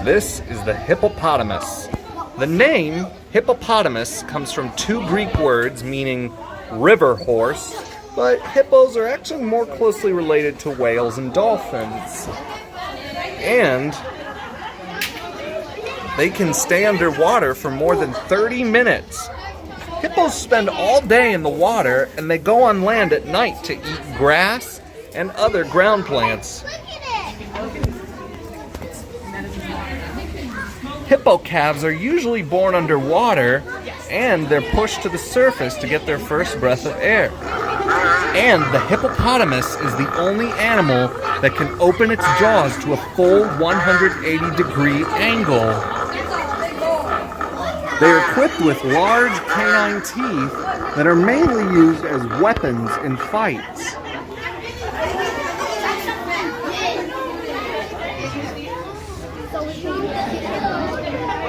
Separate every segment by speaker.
Speaker 1: This is the hippopotamus. The name hippopotamus comes from two Greek words meaning river horse, but hippos are actually more closely related to whales and dolphins. And they can stay underwater for more than 30 minutes. Hippos spend all day in the water, and they go on land at night to eat grass and other ground plants. Hippo calves are usually born underwater, and they're pushed to the surface to get their first breath of air. And the hippopotamus is the only animal that can open its jaws to a full 180-degree angle. They are equipped with large canine teeth that are mainly used as weapons in fights.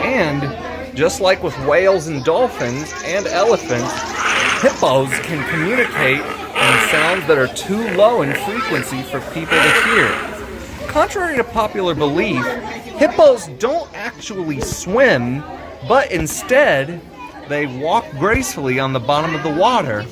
Speaker 1: And just like with whales and dolphins and elephants, hippos can communicate in sounds that are too low in frequency for people to hear. Contrary to popular belief, hippos don't actually swim, but instead they walk gracefully on the bottom of the water.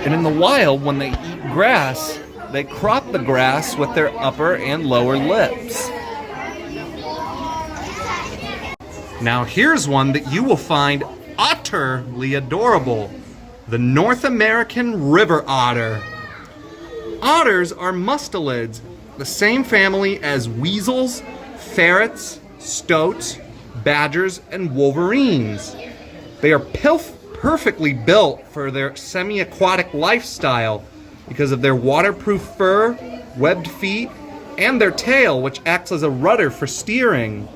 Speaker 1: And in the wild, when they eat grass, they crop the grass with their upper and lower lips. Now here's one that you will find utterly adorable. The North American river otter. Otters are mustelids, the same family as weasels, ferrets, stoats, badgers, and wolverines. They are perfectly built for their semi-aquatic lifestyle because of their waterproof fur, webbed feet, and their tail, which acts as a rudder for steering.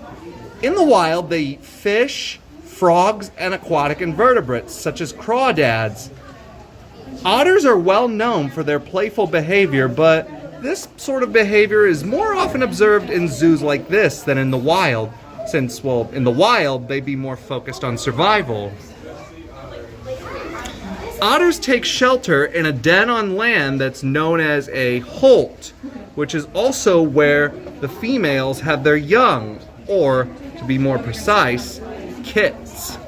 Speaker 1: In the wild, they eat fish, frogs, and aquatic invertebrates, such as crawdads. Otters are well known for their playful behavior, but this sort of behavior is more often observed in zoos like this than in the wild, since, well, in the wild, they'd be more focused on survival. Otters take shelter in a den on land that's known as a holt, which is also where the females have their young, or, to be more precise, kits.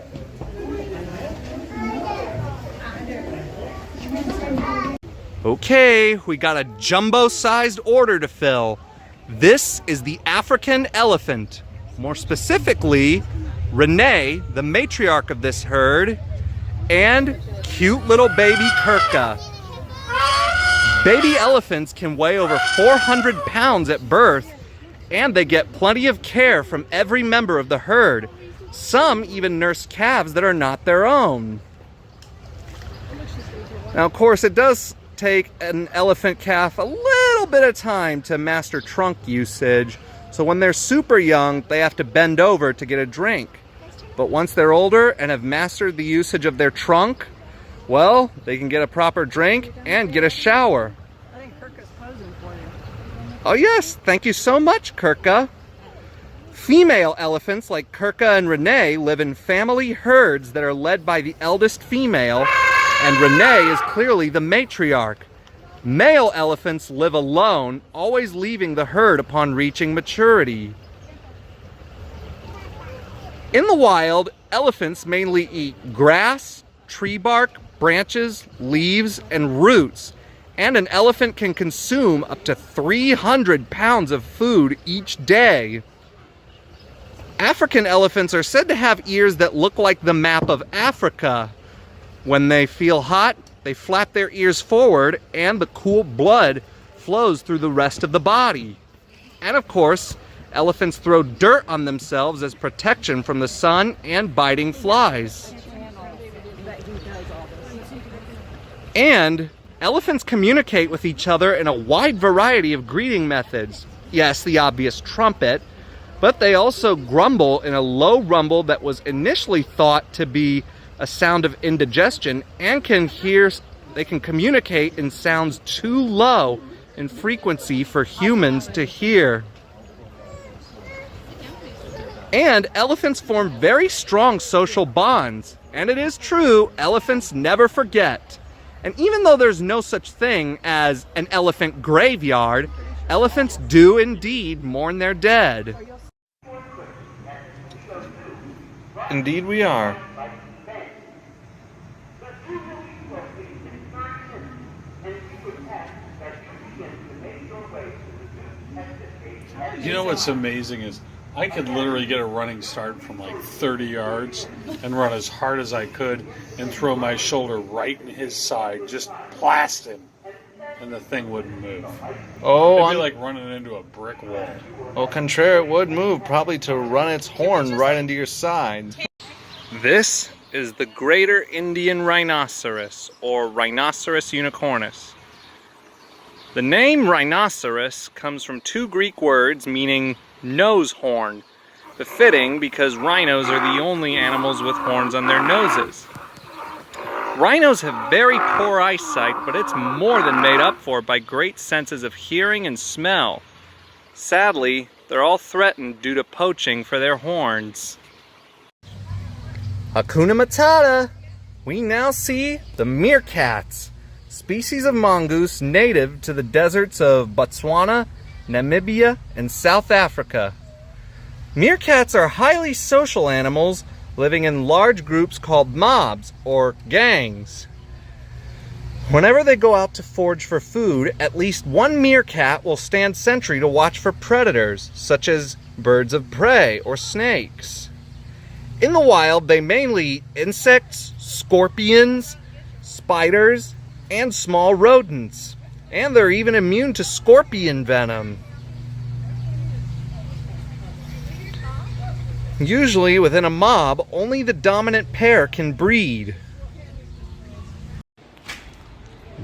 Speaker 1: Okay, we got a jumbo-sized order to fill. This is the African elephant. More specifically, Renee, the matriarch of this herd, and cute little baby Kurka. Baby elephants can weigh over 400 pounds at birth, and they get plenty of care from every member of the herd. Some even nurse calves that are not their own. Now, of course, it does take an elephant calf a little bit of time to master trunk usage, so when they're super young, they have to bend over to get a drink. But once they're older and have mastered the usage of their trunk, well, they can get a proper drink and get a shower.
Speaker 2: I think Kurka's posing for you.
Speaker 1: Oh yes, thank you so much, Kurka. Female elephants like Kurka and Renee live in family herds that are led by the eldest female, and Renee is clearly the matriarch. Male elephants live alone, always leaving the herd upon reaching maturity. In the wild, elephants mainly eat grass, tree bark, branches, leaves, and roots, and an elephant can consume up to 300 pounds of food each day. African elephants are said to have ears that look like the map of Africa. When they feel hot, they flap their ears forward, and the cool blood flows through the rest of the body. And of course, elephants throw dirt on themselves as protection from the sun and biting flies. And elephants communicate with each other in a wide variety of greeting methods. Yes, the obvious trumpet, but they also grumble in a low rumble that was initially thought to be a sound of indigestion, and they can communicate in sounds too low in frequency for humans to hear. And elephants form very strong social bonds. And it is true, elephants never forget. And even though there's no such thing as an elephant graveyard, elephants do indeed mourn their dead. Indeed we are.
Speaker 3: You know what's amazing is I could literally get a running start from like 30 yards and run as hard as I could and throw my shoulder right in his side, just blast him, and the thing wouldn't move.
Speaker 1: Oh,
Speaker 3: It'd be like running into a brick wall.
Speaker 1: Au contraire, it would move, probably to run its horn right into your side. This is the greater Indian rhinoceros, or Rhinoceros unicornis. The name rhinoceros comes from two Greek words meaning nose horn, befitting because rhinos are the only animals with horns on their noses. Rhinos have very poor eyesight, but it's more than made up for by great senses of hearing and smell. Sadly, they're all threatened due to poaching for their horns. Hakuna Matata! We now see the meerkats, species of mongoose native to the deserts of Botswana, Namibia, and South Africa. Meerkats are highly social animals living in large groups called mobs or gangs. Whenever they go out to forage for food, at least one meerkat will stand sentry to watch for predators, such as birds of prey or snakes. In the wild, they mainly eat insects, scorpions, spiders, and small rodents. And they're even immune to scorpion venom. Usually, within a mob, only the dominant pair can breed.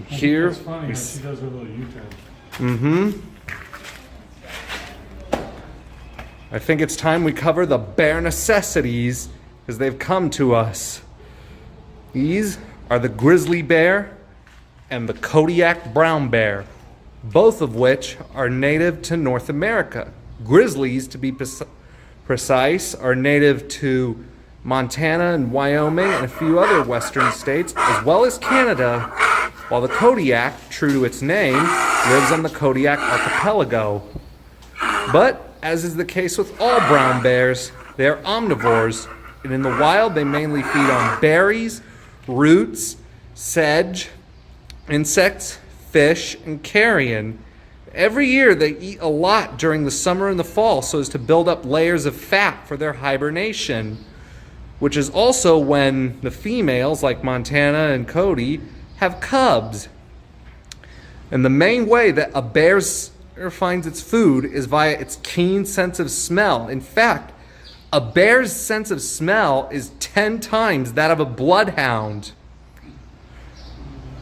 Speaker 1: Here,
Speaker 3: It's funny how she does her little U-turn.
Speaker 1: I think it's time we cover the bare necessities as they've come to us. These are the grizzly bear and the Kodiak brown bear, both of which are native to North America. Grizzlies, to be precise, are native to Montana and Wyoming and a few other western states, as well as Canada, while the Kodiak, true to its name, lives on the Kodiak archipelago. But, as is the case with all brown bears, they are omnivores, and in the wild they mainly feed on berries, roots, sedge, insects, fish, and carrion. Every year they eat a lot during the summer and the fall so as to build up layers of fat for their hibernation, which is also when the females, like Montana and Cody, have cubs. And the main way that a bear finds its food is via its keen sense of smell. In fact, a bear's sense of smell is 10 times that of a bloodhound.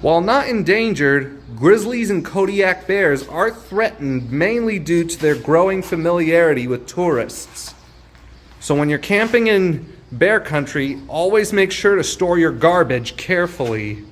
Speaker 1: While not endangered, grizzlies and Kodiak bears are threatened mainly due to their growing familiarity with tourists. So when you're camping in bear country, always make sure to store your garbage carefully.